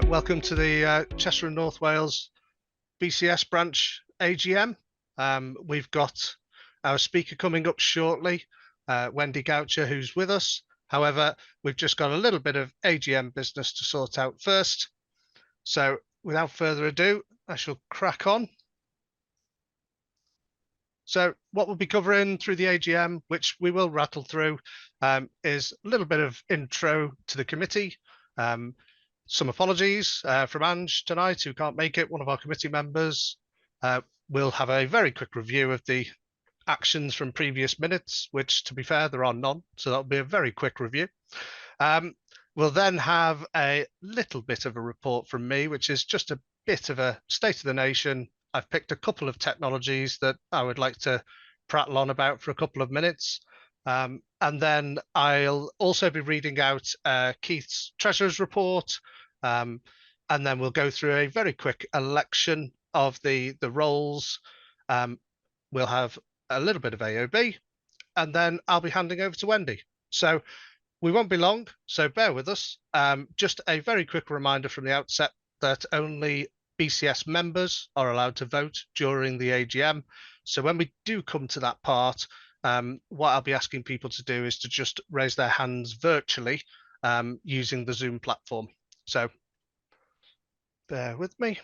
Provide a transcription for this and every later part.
Welcome to the Chester and North Wales BCS branch AGM. We've got our speaker coming up shortly, Wendy Goucher, who's with us. However, we've just got a little bit of AGM business to sort out first. So without further ado, I shall crack on. So what we'll be covering through the AGM, which we will rattle through, is a little bit of intro to the committee. Some apologies from Ange tonight, who can't make it, one of our committee members. We'll have a very quick review of the actions from previous minutes, which, to be fair, there are none, so that'll be a very quick review. We'll then have a little bit of a report from me, which is just a bit of a state of the nation. I've picked a couple of technologies that I would like to prattle on about for a couple of minutes. And then I'll also be reading out Keith's Treasurer's report. And then we'll go through a very quick election of the roles. We'll have a little bit of AOB, and then I'll be handing over to Wendy. So we won't be long, so bear with us. Just a very quick reminder from the outset that only BCS members are allowed to vote during the AGM. So when we do come to that part, what I'll be asking people to do is to just raise their hands virtually using the Zoom platform. So bear with me.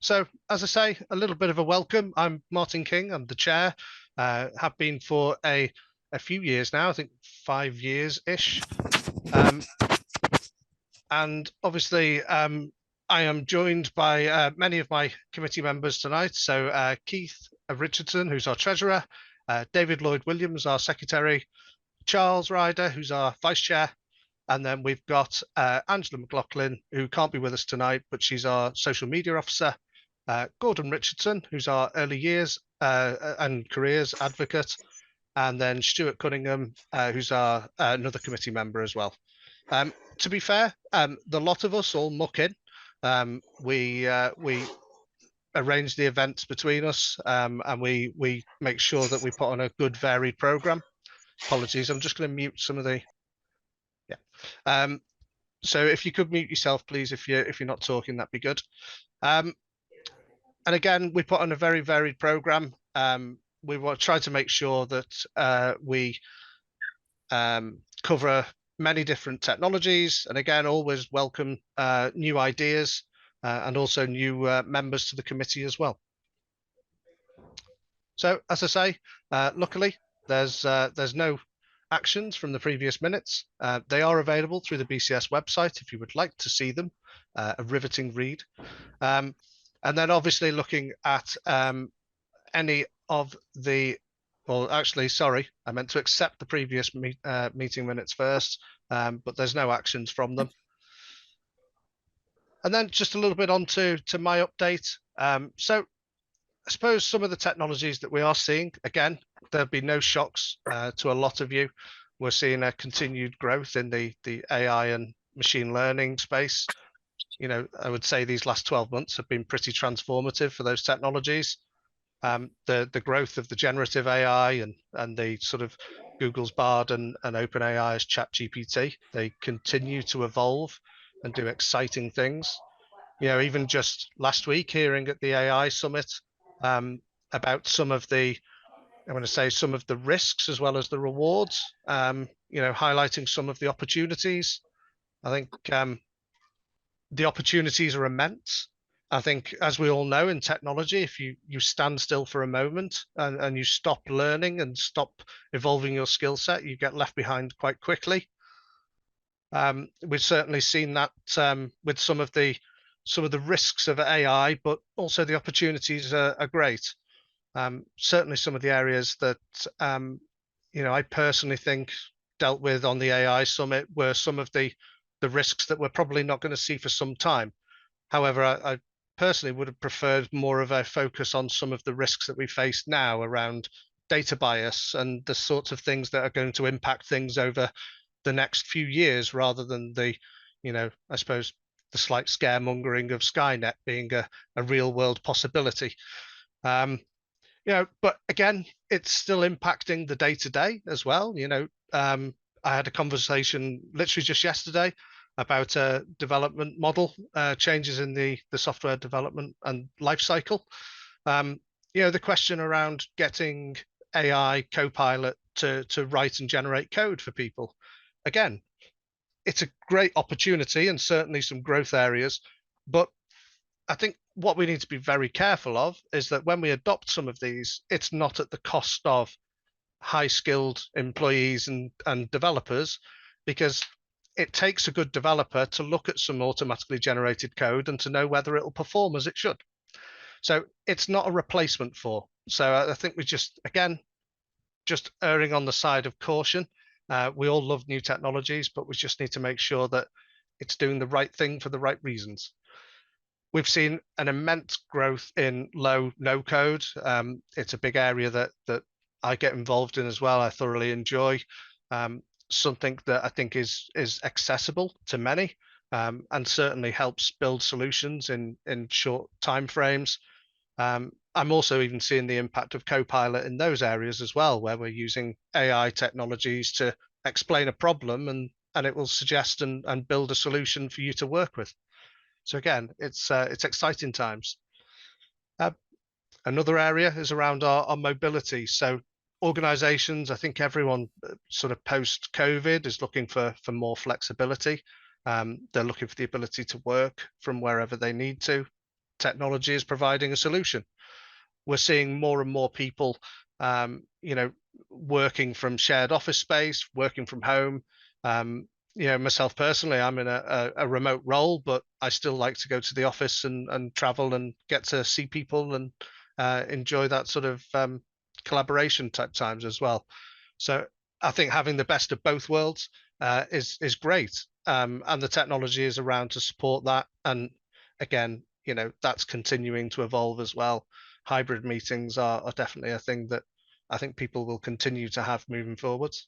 So as I say, a little bit of a welcome. I'm Martin King, I'm the chair, have been for a few years now, I think 5 years-ish. And obviously, I am joined by many of my committee members tonight. So Keith Richardson, who's our treasurer, David Lloyd-Williams, our secretary, Charles Ryder, who's our vice chair, and then we've got Angela McLaughlin, who can't be with us tonight, but she's our social media officer, Gordon Richardson, who's our early years and careers advocate, and then Stuart Cunningham, who's our another committee member as well. To be fair, the lot of us all muck in. We arrange the events between us, and we make sure that we put on a good varied program. Apologies, I'm just going to mute some of the. Yeah. So if you could mute yourself, please, if you're not talking, that'd be good. And again, we put on a very varied program. We will try to make sure that we cover many different technologies, and again, always welcome new ideas and also new members to the committee as well. So as I say, luckily there's no actions from the previous minutes. They are available through the BCS website if you would like to see them, a riveting read. And then obviously looking at any of the, well, actually, sorry, I meant to accept the previous meeting minutes first, but there's no actions from them. And then just a little bit on to my update. So I suppose some of the technologies that we are seeing, again, there'll be no shocks to a lot of you. We're seeing a continued growth in the AI and machine learning space. You know, I would say these last 12 months have been pretty transformative for those technologies. The growth of the generative AI and the sort of Google's Bard and OpenAI's ChatGPT, they continue to evolve and do exciting things. You know, even just last week, hearing at the AI summit about some of the, I want to say, some of the risks as well as the rewards, you know, highlighting some of the opportunities. I think the opportunities are immense. I think, as we all know in technology, if you stand still for a moment and you stop learning and stop evolving your skill set, you get left behind quite quickly. We've certainly seen that with some of the risks of AI, but also the opportunities are great. Certainly some of the areas that you know, I personally think dealt with on the AI summit were some of the risks that we're probably not going to see for some time. However, I personally would have preferred more of a focus on some of the risks that we face now around data bias and the sorts of things that are going to impact things over the next few years, rather than the, you know, I suppose the slight scaremongering of Skynet being a real world possibility. You know, but again, it's still impacting the day-to-day as well. You know, I had a conversation literally just yesterday about a development model, changes in the software development and life cycle. The question around getting AI Copilot to write and generate code for people. Again, it's a great opportunity and certainly some growth areas, but I think what we need to be very careful of is that when we adopt some of these, it's not at the cost of high skilled employees and developers, because it takes a good developer to look at some automatically generated code and to know whether it'll perform as it should. So it's not a replacement for. So I think we just erring on the side of caution. We all love new technologies, but we just need to make sure that it's doing the right thing for the right reasons. We've seen an immense growth in no code. It's a big area that I get involved in as well. I thoroughly enjoy. Something that I think is accessible to many, and certainly helps build solutions in short time frames. I'm also even seeing the impact of Copilot in those areas as well, where we're using AI technologies to explain a problem and it will suggest and build a solution for you to work with. So again, it's exciting times. Another area is around our mobility. So organizations, I think everyone sort of post-COVID is looking for more flexibility. They're looking for the ability to work from wherever they need to. Technology is providing a solution. We're seeing more and more people, working from shared office space, working from home. Myself personally, I'm in a remote role, but I still like to go to the office and travel and get to see people and enjoy that sort of collaboration type times as well. So I think having the best of both worlds is great, and the technology is around to support that. And again, that's continuing to evolve as well. Hybrid meetings are definitely a thing that I think people will continue to have moving forwards.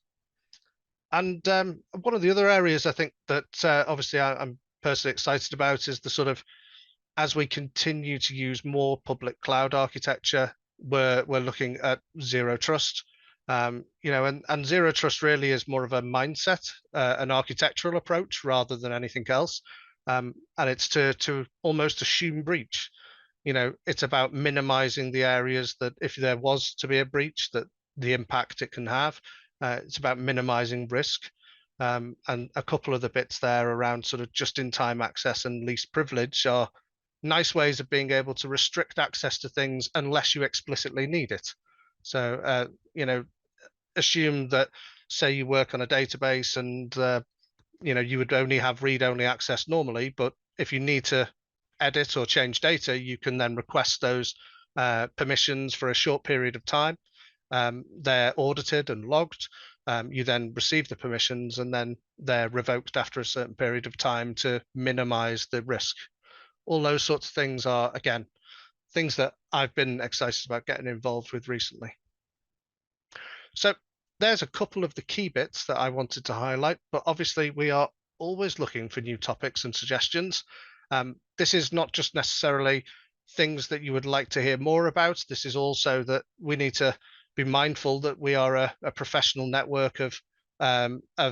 And one of the other areas I think that obviously I'm personally excited about is the sort of, as we continue to use more public cloud architecture, we're looking at zero trust. And zero trust really is more of a mindset, an architectural approach rather than anything else. And it's to almost assume breach. It's about minimizing the areas that if there was to be a breach, that the impact it can have. It's about minimizing risk. And a couple of the bits there around sort of just-in-time access and least privilege are nice ways of being able to restrict access to things unless you explicitly need it. So, assume that, say you work on a database and, you would only have read-only access normally, but if you need to edit or change data, you can then request those permissions for a short period of time. They're audited and logged. You then receive the permissions and then they're revoked after a certain period of time to minimize the risk. All those sorts of things are, again, things that I've been excited about getting involved with recently. So there's a couple of the key bits that I wanted to highlight, but obviously we are always looking for new topics and suggestions. This is not just necessarily things that you would like to hear more about. This is also that we need to be mindful that we are a professional network of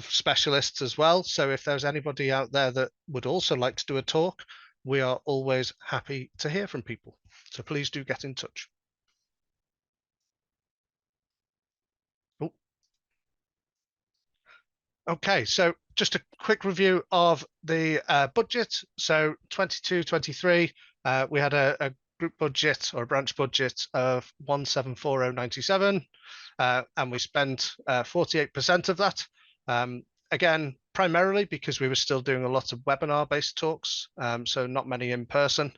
specialists as well. So if there's anybody out there that would also like to do a talk, we are always happy to hear from people. So please do get in touch. Oh. Okay, so just a quick review of the budget. So 22-23, we had a group budget or a branch budget of 1,740.97, and we spent 48% of that. Again, primarily because we were still doing a lot of webinar-based talks, so not many in person.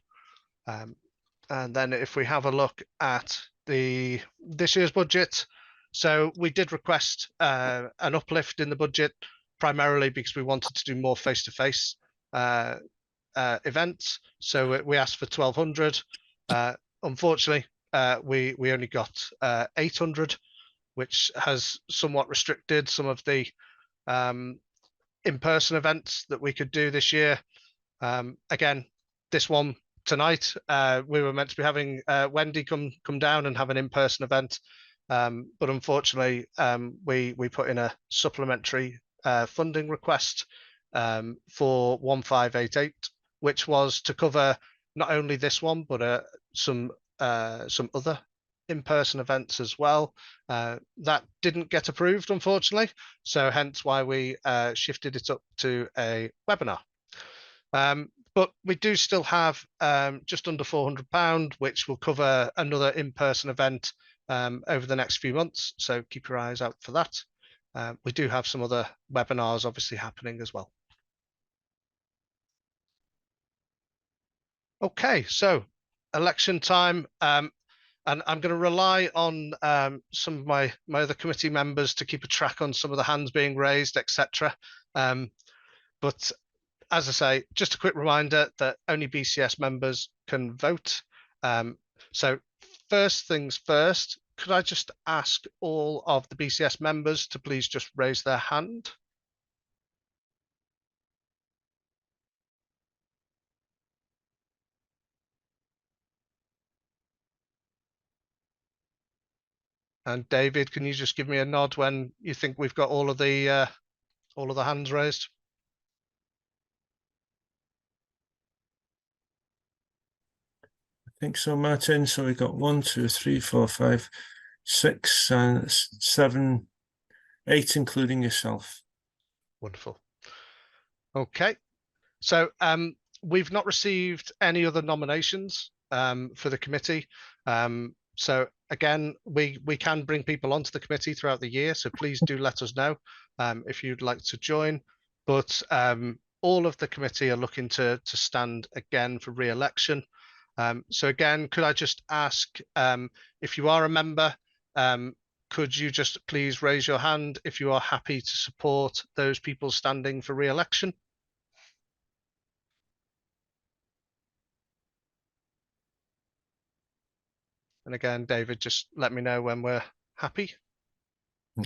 And then if we have a look at this year's budget, so we did request an uplift in the budget, primarily because we wanted to do more face-to-face events. So we asked for 1,200. Unfortunately, we only got 800, which has somewhat restricted some of the in-person events that we could do this year. Again, this one tonight, we were meant to be having Wendy come down and have an in-person event, but unfortunately, we put in a supplementary funding request for 1588, which was to cover not only this one, but some other in-person events as well. That didn't get approved, unfortunately, so hence why we shifted it up to a webinar. But we do still have just under £400, which will cover another in-person event over the next few months, so keep your eyes out for that. We do have some other webinars obviously happening as well. Okay, so election time, and I'm going to rely on some of my other committee members to keep a track on some of the hands being raised, etc. But as I say, just a quick reminder that only BCS members can vote. So first things first, could I just ask all of the BCS members to please just raise their hand? And David, can you just give me a nod when you think we've got all of the hands raised? I think so, Martin. So we got 1, 2, 3, 4, 5, 6, and 7, 8, including yourself. Wonderful. Okay, so we've not received any other nominations for the committee. So again, we can bring people onto the committee throughout the year, so please do let us know if you'd like to join. But all of the committee are looking to stand again for re-election. So again, could I just ask if you are a member, could you just please raise your hand if you are happy to support those people standing for re-election? And again, David, just let me know when we're happy.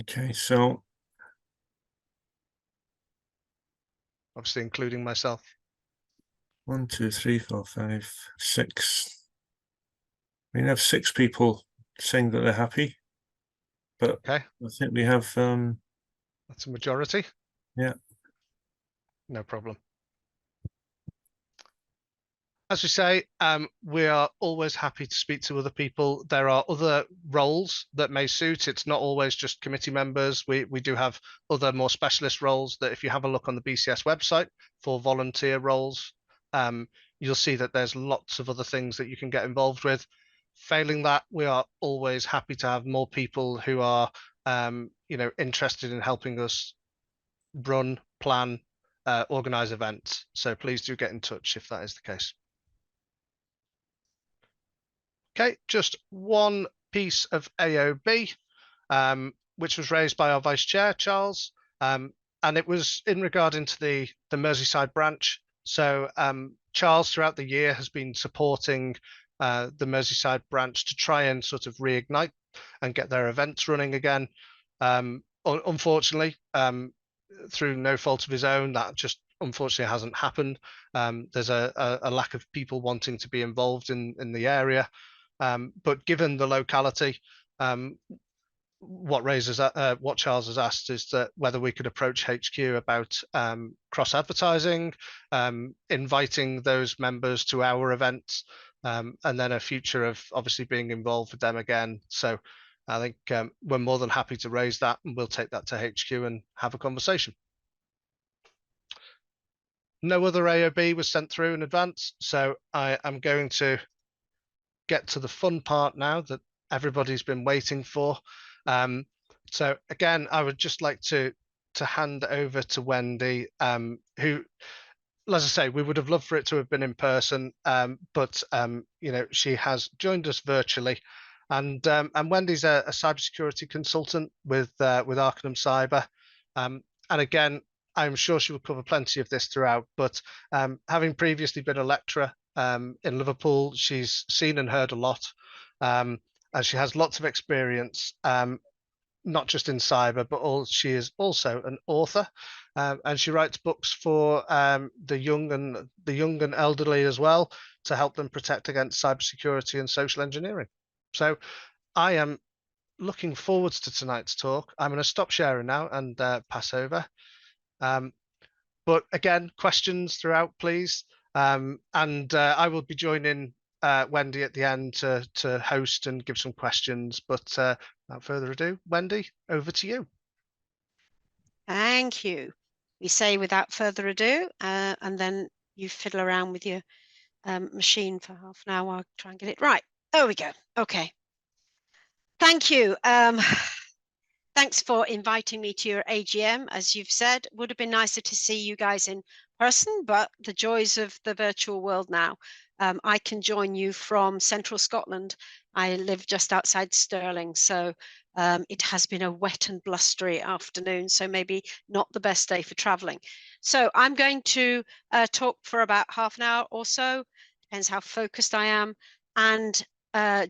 Okay, so Obviously, including myself. 1, 2, 3, 4, 5, 6. We have 6 people saying that they're happy, but okay, I think we have that's a majority. Yeah, no problem. As we say, we are always happy to speak to other people. There are other roles that may suit. It's not always just committee members. We do have other more specialist roles that if you have a look on the BCS website for volunteer roles, you'll see that there's lots of other things that you can get involved with. Failing that, we are always happy to have more people who are interested in helping us run, plan, organize events. So please do get in touch if that is the case. Okay, just one piece of AOB, which was raised by our Vice Chair, Charles, and it was in regarding to the Merseyside branch. So Charles, throughout the year, has been supporting the Merseyside branch to try and sort of reignite and get their events running again. Unfortunately, through no fault of his own, that just unfortunately hasn't happened. There's a lack of people wanting to be involved in the area. But given the locality, what Charles has asked is that whether we could approach HQ about cross advertising, inviting those members to our events, and then a future of obviously being involved with them again. So I think we're more than happy to raise that, and we'll take that to HQ and have a conversation. No other AOB was sent through in advance, so I am going to get to the fun part now that everybody's been waiting for. So again, I would just like to hand over to Wendy, who, as I say, we would have loved for it to have been in person, but she has joined us virtually, and Wendy's a cybersecurity consultant with Arcanum Cyber, and again, I'm sure she will cover plenty of this throughout. But having previously been a lecturer in Liverpool, she's seen and heard a lot, and she has lots of experience, not just in cyber, but she is also an author, and she writes books for the young and elderly as well, to help them protect against cybersecurity and social engineering. So I am looking forward to tonight's talk. I'm going to stop sharing now and pass over. But again, questions throughout, please. And I will be joining Wendy at the end to host and give some questions. But without further ado, Wendy, over to you. Thank you. We say without further ado, and then you fiddle around with your machine for half an hour. I'll try and get it right. There we go. Okay. Thank you. Thanks for inviting me to your AGM. As you've said, would have been nicer to see you guys in person, but the joys of the virtual world now. I can join you from central Scotland. I live just outside Stirling, so it has been a wet and blustery afternoon, so maybe not the best day for traveling. So I'm going to talk for about half an hour or so, depends how focused I am. And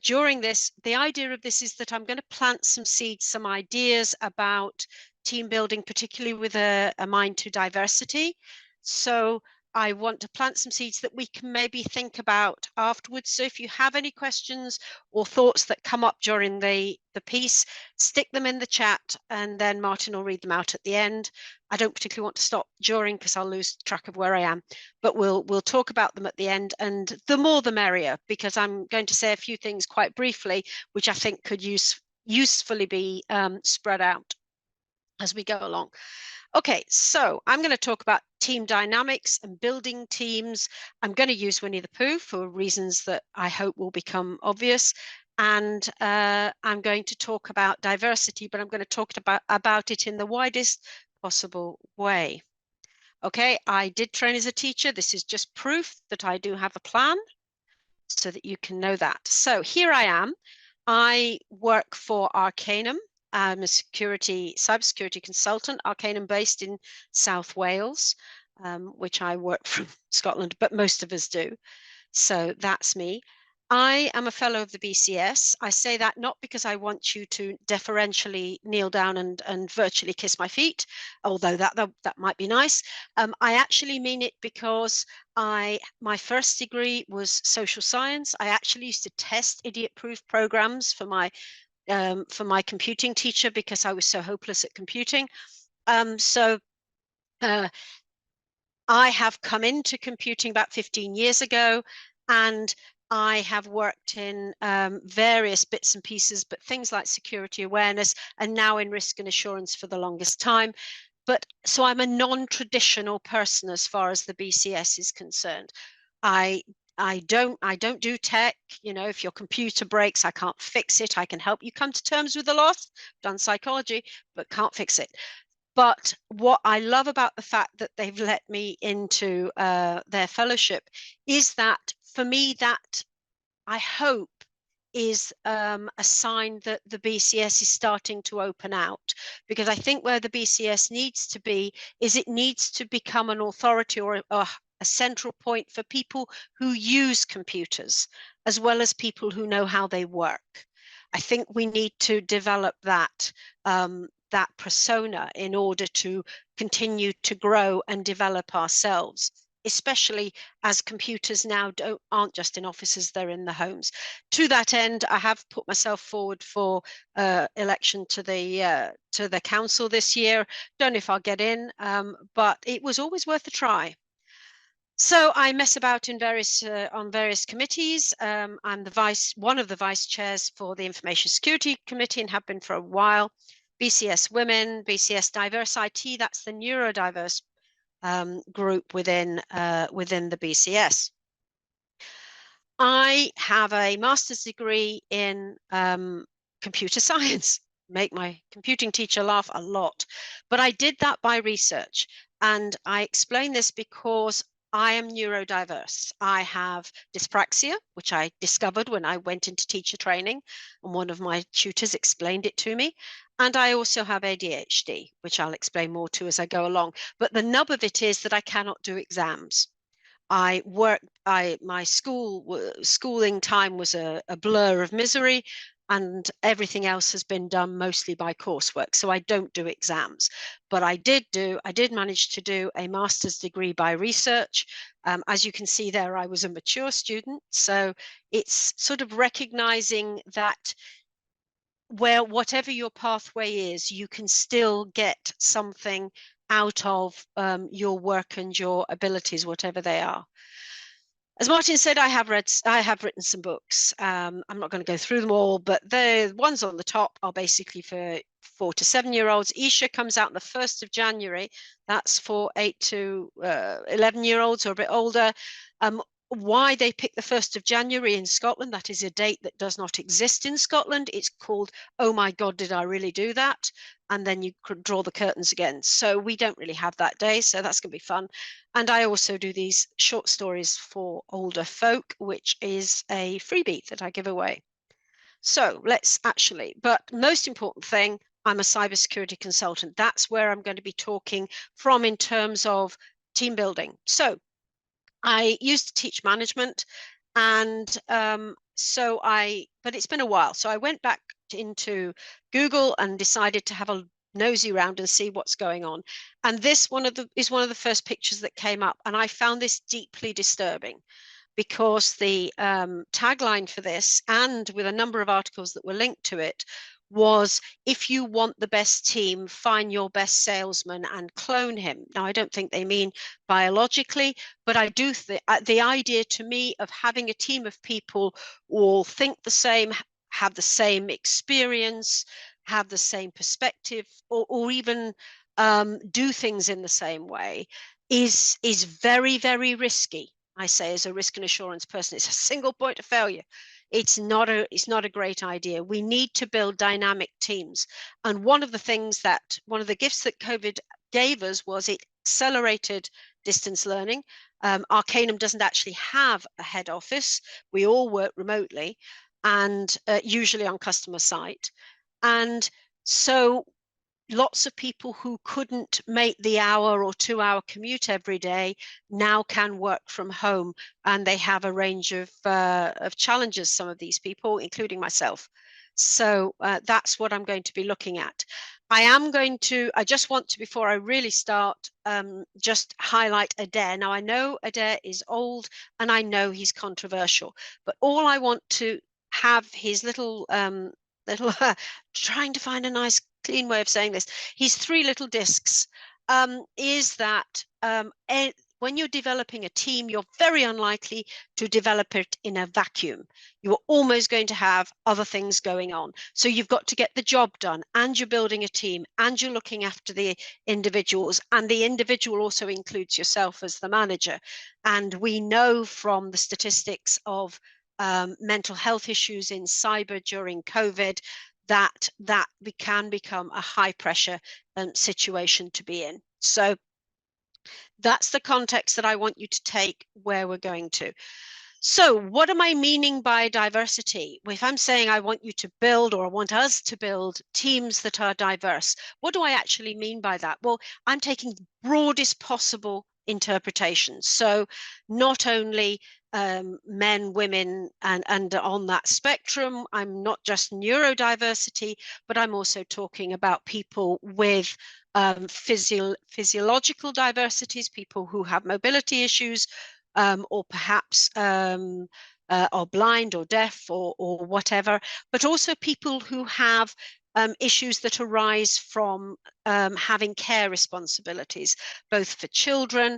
during this, the idea of this is that I'm going to plant some seeds, some ideas about team building, particularly with a mind to diversity. So I want to plant some seeds that we can maybe think about afterwards. So if you have any questions or thoughts that come up during the piece, stick them in the chat and then Martin will read them out at the end. I don't particularly want to stop during because I'll lose track of where I am, but we'll talk about them at the end, and the more the merrier, because I'm going to say a few things quite briefly, which I think could usefully be spread out as we go along. Okay, so I'm going to talk about team dynamics and building teams. I'm going to use Winnie the Pooh for reasons that I hope will become obvious. And I'm going to talk about diversity, but I'm going to talk about it in the widest possible way. Okay, I did train as a teacher. This is just proof that I do have a plan so that you can know that. So here I am. I work for Arcanum. I'm a cybersecurity consultant, Arcanum based in South Wales, which I work from Scotland, but most of us do. So that's me. I am a fellow of the BCS. I say that not because I want you to deferentially kneel down and virtually kiss my feet, although that might be nice. I actually mean it because my first degree was social science. I actually used to test idiot-proof programs for my computing teacher because I was so hopeless at computing. I have come into computing about 15 years ago, and I have worked in various bits and pieces, but things like security awareness and now in risk and assurance for the longest time. But so I'm a non-traditional person as far as the BCS is concerned. I don't do tech. You know, if your computer breaks, I can't fix it. I can help you come to terms with the loss. Done psychology, but can't fix it. But what I love about the fact that they've let me into their fellowship is that, for me, that I hope is a sign that the BCS is starting to open out, because I think where the BCS needs to be is it needs to become an authority or a central point for people who use computers, as well as people who know how they work. I think we need to develop that that persona in order to continue to grow and develop ourselves, especially as computers now aren't just in offices, they're in the homes. To that end, I have put myself forward for election to the council this year. Don't know if I'll get in, but it was always worth a try. So I mess about in on various committees. I'm one of the vice chairs for the Information Security Committee and have been for a while. BCS Women, BCS Diverse IT, that's the neurodiverse group within the BCS. I have a master's degree in computer science. Make my computing teacher laugh a lot, but I did that by research, and I explain this because I am neurodiverse. I have dyspraxia, which I discovered when I went into teacher training, and one of my tutors explained it to me. And I also have ADHD, which I'll explain more to as I go along. But the nub of it is that I cannot do exams. My schooling time was a blur of misery, and everything else has been done mostly by coursework. So I don't do exams, but I did manage to do a master's degree by research. As you can see there, I was a mature student. So it's sort of recognizing that where whatever your pathway is, you can still get something out of your work and your abilities, whatever they are. As Martin said, I have written some books. I'm not going to go through them all, but the ones on the top are basically for 4 to 7 year olds. Isha comes out on the 1st of January. That's for 8 to 11 year olds or a bit older. Why they pick the 1st of January in Scotland, that is a date that does not exist in Scotland. It's called, oh my God, did I really do that? And then you could draw the curtains again. So we don't really have that day. So that's going to be fun. And I also do these short stories for older folk, which is a freebie that I give away. So let's actually, but most important thing, I'm a cybersecurity consultant. That's where I'm going to be talking from in terms of team building. So I used to teach management, and but it's been a while. So I went back into Google and decided to have a nosy around and see what's going on. And this is one of the first pictures that came up, and I found this deeply disturbing, because the tagline for this, and with a number of articles that were linked to it, was, if you want the best team, find your best salesman and clone him. Now, I don't think they mean biologically, but I do think the idea to me of having a team of people who all think the same, have the same experience, have the same perspective, or even do things in the same way is very, very risky. I say, as a risk and assurance person, it's a single point of failure. It's not a great idea. We need to build dynamic teams. And one of the gifts that COVID gave us was it accelerated distance learning. Arcanum doesn't actually have a head office. We all work remotely, and usually on customer site. And so lots of people who couldn't make the hour or 2 hour commute every day now can work from home, and they have a range of challenges, some of these people, including myself. So that's what I'm going to be looking at. I just want to, before I really start, just highlight Adair. Now, I know Adair is old and I know he's controversial, but all I want to have his little trying to find a nice clean way of saying this, his 3 little discs, is that when you're developing a team, you're very unlikely to develop it in a vacuum. You're almost going to have other things going on. So you've got to get the job done, and you're building a team, and you're looking after the individuals, and the individual also includes yourself as the manager. And we know from the statistics of mental health issues in cyber during COVID that can become a high pressure situation to be in. So that's the context that I want you to take where we're going to. So what am I meaning by diversity? If I'm saying I want you to build, or I want us to build, teams that are diverse, what do I actually mean by that? Well, I'm taking the broadest possible interpretation. So not only men, women, and on that spectrum, I'm not just neurodiversity, but I'm also talking about people with physiological diversities, people who have mobility issues, or perhaps are blind or deaf or whatever, but also people who have issues that arise from having care responsibilities, both for children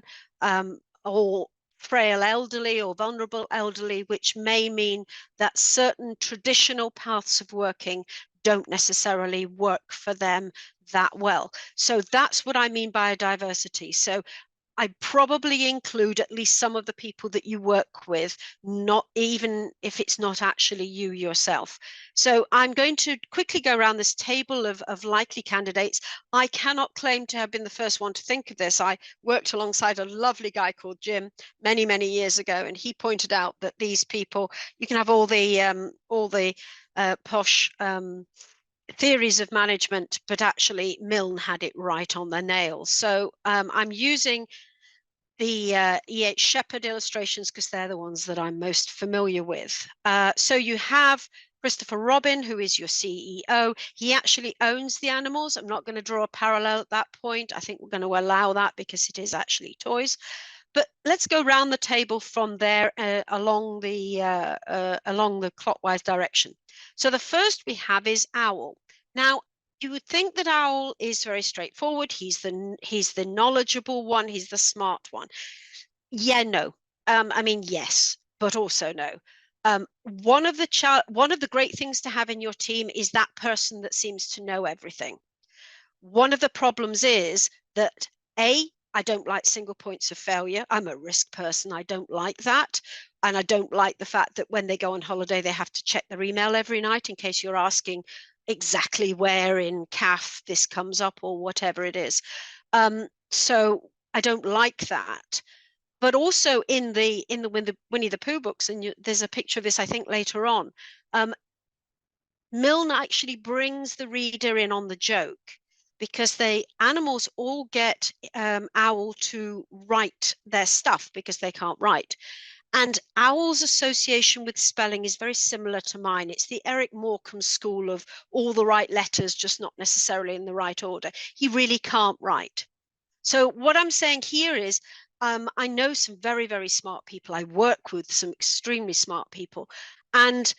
or frail elderly or vulnerable elderly, which may mean that certain traditional paths of working don't necessarily work for them that well. So that's what I mean by diversity. So I'd probably include at least some of the people that you work with, not even if it's not actually you yourself. So I'm going to quickly go around this table of likely candidates. I cannot claim to have been the first one to think of this. I worked alongside a lovely guy called Jim many, many years ago, and he pointed out that these people, you can have all the posh theories of management, but actually Milne had it right on the nail. So I'm using the E.H. Shepard illustrations because they're the ones that I'm most familiar with. So you have Christopher Robin, who is your CEO. He actually owns the animals. I'm not going to draw a parallel at that point. I think we're going to allow that because it is actually toys. But let's go around the table from there along the clockwise direction. So the first we have is Owl. Now, you would think that Owl is very straightforward. He's the knowledgeable one. He's the smart one. Yeah, no. I mean, yes, but also no. One of the great things to have in your team is that person that seems to know everything. One of the problems is that I don't like single points of failure. I'm a risk person. I don't like that. And I don't like the fact that when they go on holiday, they have to check their email every night in case you're asking exactly where in CAF this comes up or whatever it is. So I don't like that. But also in the Winnie the Pooh books, and there's a picture of this, I think, later on, Milne actually brings the reader in on the joke, because the animals all get Owl to write their stuff because they can't write. And Owl's association with spelling is very similar to mine. It's the Eric Morecambe school of all the right letters, just not necessarily in the right order. He really can't write. So what I'm saying here is, I know some very, very smart people. I work with some extremely smart people. And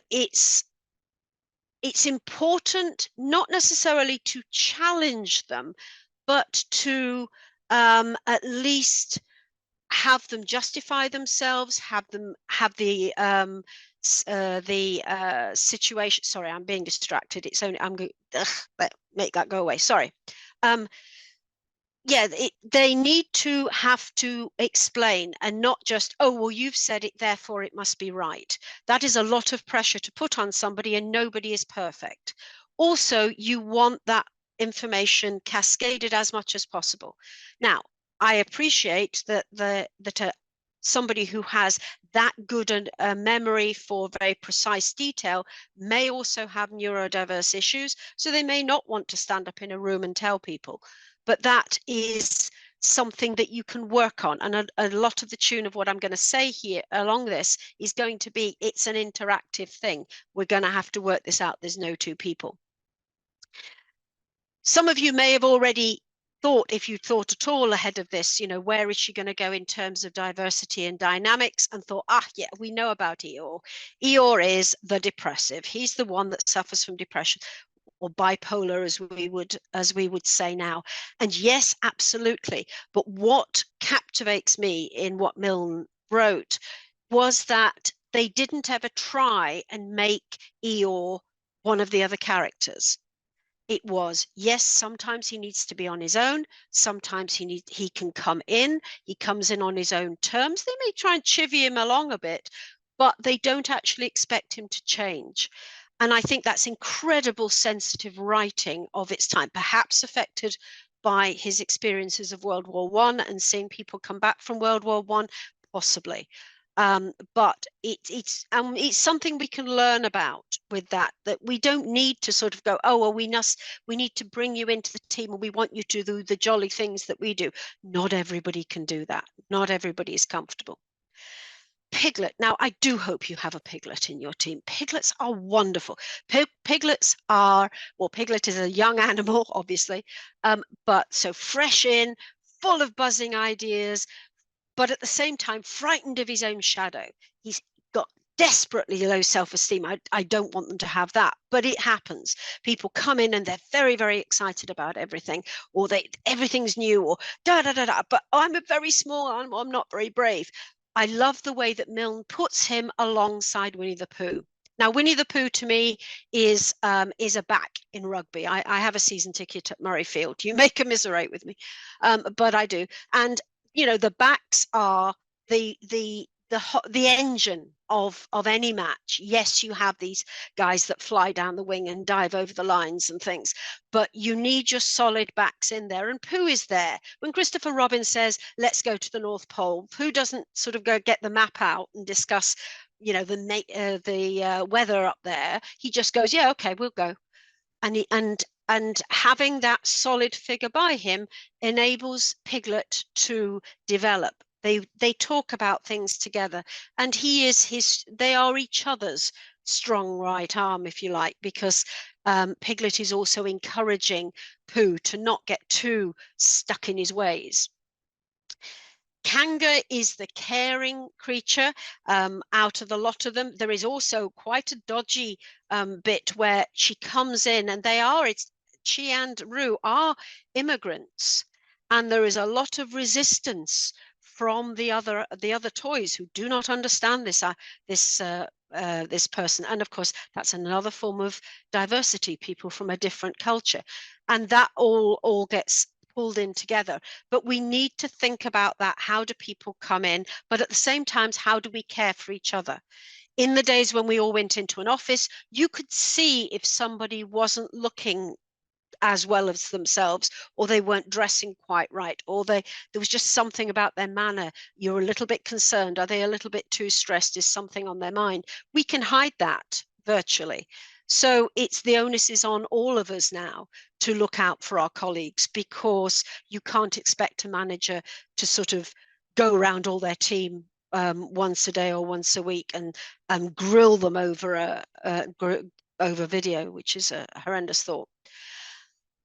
it's important not necessarily to challenge them, but to at least have them justify themselves, have the situation. Sorry, I'm being distracted. It's only I'm going. Make that go away. Sorry. Yeah, they need to have to explain, and not just, oh, well, you've said it, therefore it must be right. That is a lot of pressure to put on somebody, and nobody is perfect. Also, you want that information cascaded as much as possible. Now, I appreciate that somebody who has that good a memory for very precise detail may also have neurodiverse issues, so they may not want to stand up in a room and tell people. But that is something that you can work on. And a lot of the tune of what I'm going to say here along this is going to be, it's an interactive thing. We're going to have to work this out. There's no two people. Some of you may have already thought, if you thought at all ahead of this, you know, where is she going to go in terms of diversity and dynamics, and thought, yeah, we know about Eeyore. Eeyore is the depressive. He's the one that suffers from depression, or bipolar, as we would say now. And yes, absolutely. But what captivates me in what Milne wrote was that they didn't ever try and make Eeyore one of the other characters. It was, yes, sometimes he needs to be on his own. Sometimes he can come in. He comes in on his own terms. They may try and chivvy him along a bit, but they don't actually expect him to change. And I think that's incredible sensitive writing of its time, perhaps affected by his experiences of World War I and seeing people come back from World War I, possibly. But it's something we can learn about with that we don't need to sort of go, oh, well, we need to bring you into the team and we want you to do the jolly things that we do. Not everybody can do that. Not everybody is comfortable. Piglet. Now, I do hope you have a piglet in your team. Piglets are wonderful. Piglets are, well, piglet is a young animal, obviously, but so fresh in, full of buzzing ideas, but at the same time, frightened of his own shadow. He's got desperately low self-esteem. I don't want them to have that, but it happens. People come in and they're very, very excited about everything, or everything's new, or da-da-da-da, but I'm a very small animal, I'm not very brave. I love the way that Milne puts him alongside Winnie the Pooh. Now, Winnie the Pooh to me is a back in rugby. I have a season ticket at Murrayfield. You may commiserate with me, but I do. And you know, the backs are the engine of any match. Yes, you have these guys that fly down the wing and dive over the lines and things, but you need your solid backs in there. And Pooh is there. When Christopher Robin says, let's go to the North Pole, Pooh doesn't sort of go get the map out and discuss, you know, the weather up there. He just goes, yeah, okay, we'll go. And having that solid figure by him enables Piglet to develop. They talk about things together, and they are each other's strong right arm, if you like, because Piglet is also encouraging Pooh to not get too stuck in his ways. Kanga is the caring creature out of the lot of them. There is also quite a dodgy bit where she comes in, and she and Rue are immigrants, and there is a lot of resistance from the other toys who do not understand this person. And of course, that's another form of diversity, people from a different culture, and that all gets pulled in together. But we need to think about that. How do people come in? But at the same time, how do we care for each other? In the days when we all went into an office, you could see if somebody wasn't looking as well as themselves, or they weren't dressing quite right, or there was just something about their manner. You're a little bit concerned. Are they a little bit too stressed? Is something on their mind? We can hide that virtually. So the onus is on all of us now to look out for our colleagues, because you can't expect a manager to sort of go around all their team once a day or once a week and grill them over over video, which is a horrendous thought.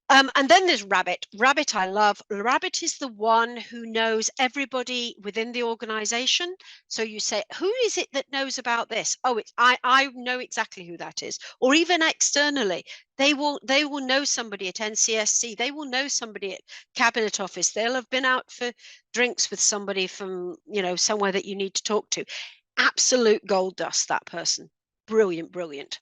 And then there's Rabbit. Rabbit I love. Rabbit is the one who knows everybody within the organization. So you say, who is it that knows about this? Oh, I know exactly who that is. Or even externally, they will know somebody at NCSC. They will know somebody at Cabinet Office. They'll have been out for drinks with somebody from, somewhere that you need to talk to. Absolute gold dust, that person. Brilliant, brilliant.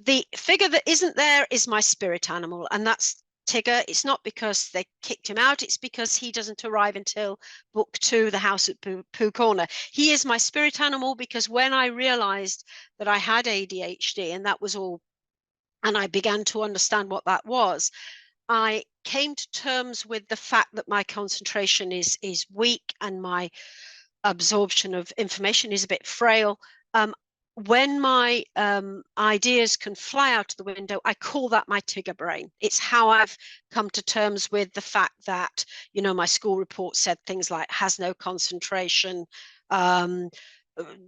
The figure that isn't there is my spirit animal, and that's Tigger. It's not because they kicked him out, it's because he doesn't arrive until book 2, The House at Pooh Corner. He is my spirit animal because when I realized that I had ADHD, and that was all, and I began to understand what that was, I came to terms with the fact that my concentration is weak and my absorption of information is a bit frail. When my ideas can fly out of the window, I call that my Tigger brain. It's how I've come to terms with the fact that, my school report said things like has no concentration,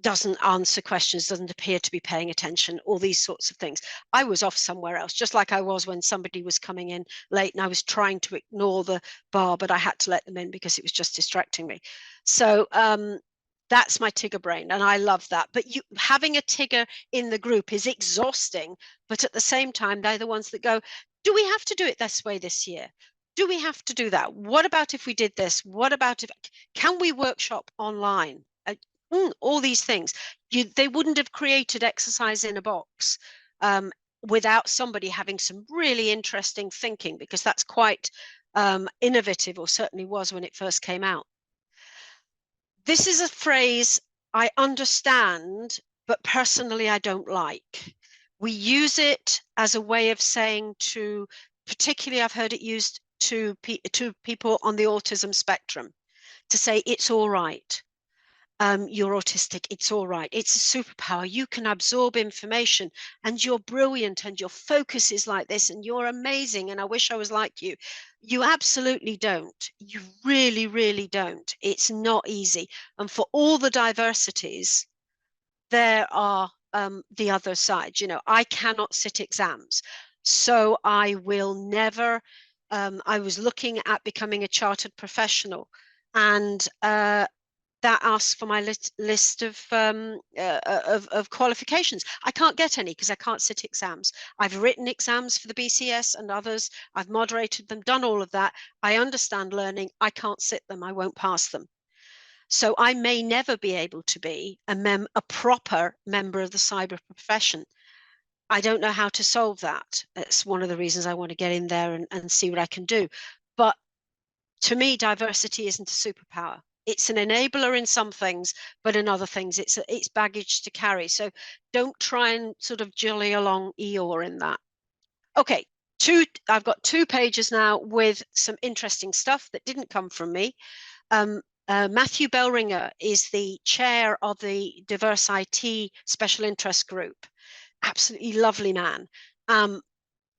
doesn't answer questions, doesn't appear to be paying attention, all these sorts of things. I was off somewhere else, just like I was when somebody was coming in late and I was trying to ignore the bar, but I had to let them in because it was just distracting me. So that's my Tigger brain, and I love that. But having a Tigger in the group is exhausting, but at the same time, they're the ones that go, do we have to do it this way this year? Do we have to do that? What about if we did this? What about can we workshop online? All these things. They wouldn't have created Exercise in a Box without somebody having some really interesting thinking, because that's quite innovative, or certainly was when it first came out. This is a phrase I understand, but personally I don't like. We use it as a way of saying particularly I've heard it used to people on the autism spectrum, to say it's all right. You're autistic, it's all right. It's a superpower. You can absorb information and you're brilliant and your focus is like this and you're amazing and I wish I was like you. You absolutely don't. You really, really don't. It's not easy. And for all the diversities, there are the other side. I cannot sit exams. So I will never, I was looking at becoming a chartered professional, and that asks for my list of qualifications. I can't get any because I can't sit exams. I've written exams for the BCS and others. I've moderated them, done all of that. I understand learning. I can't sit them. I won't pass them. So I may never be able to be a proper member of the cyber profession. I don't know how to solve that. It's one of the reasons I want to get in there and see what I can do. But to me, diversity isn't a superpower. It's an enabler in some things, but in other things, it's baggage to carry. So don't try and sort of jolly along Eeyore in that. Okay, I've got 2 pages now with some interesting stuff that didn't come from me. Matthew Bellringer is the chair of the Diverse IT Special Interest Group. Absolutely lovely man.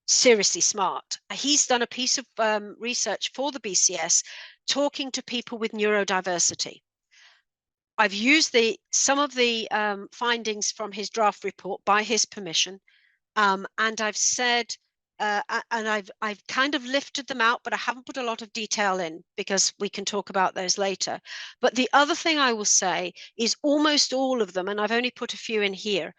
Seriously smart. He's done a piece of research for the BCS talking to people with neurodiversity. I've used some of the findings from his draft report by his permission, and I've said and I've kind of lifted them out, but I haven't put a lot of detail in because we can talk about those later. But the other thing I will say is almost all of them, and I've only put a few in here,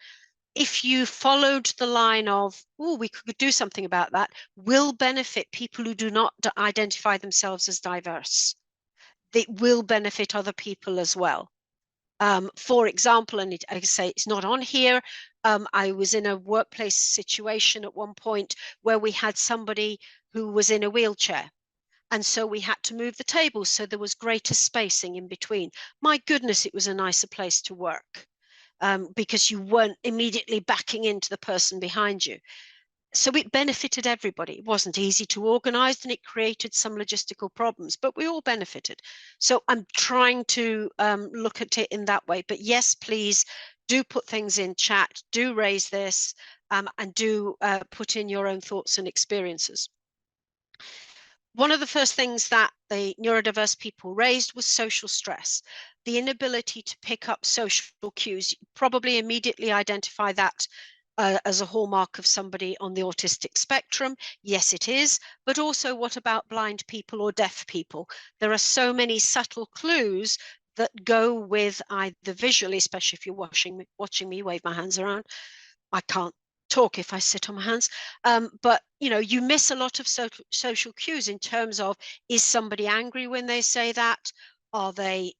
if you followed the line of, oh, we could do something about that, will benefit people who do not identify themselves as diverse. It will benefit other people as well. For example, and I say it's not on here, I was in a workplace situation at one point where we had somebody who was in a wheelchair. And so we had to move the tables so there was greater spacing in between. My goodness, it was a nicer place to work. Because you weren't immediately backing into the person behind you. So it benefited everybody. It wasn't easy to organize and it created some logistical problems, but we all benefited. So I'm trying to look at it in that way. But yes, please do put things in chat, do raise this, and do put in your own thoughts and experiences. One of the first things that the neurodiverse people raised was social stress, the inability to pick up social cues. You probably immediately identify that as a hallmark of somebody on the autistic spectrum. Yes, it is. But also, what about blind people or deaf people? There are so many subtle clues that go with either visually, especially if you're watching me wave my hands around. I can't talk if I sit on my hands, but you know, you miss a lot of social cues in terms of, is somebody angry when they say that? Are they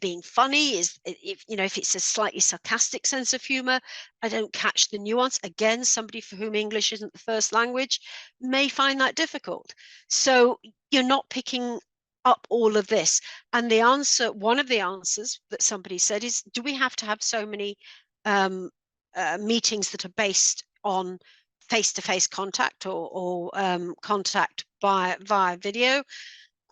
being funny? If it's a slightly sarcastic sense of humor, I don't catch the nuance. Again, somebody for whom English isn't the first language may find that difficult. So you're not picking up all of this. And the answer, one of the answers that somebody said is, do we have to have so many meetings that are based on face-to-face contact or contact via video?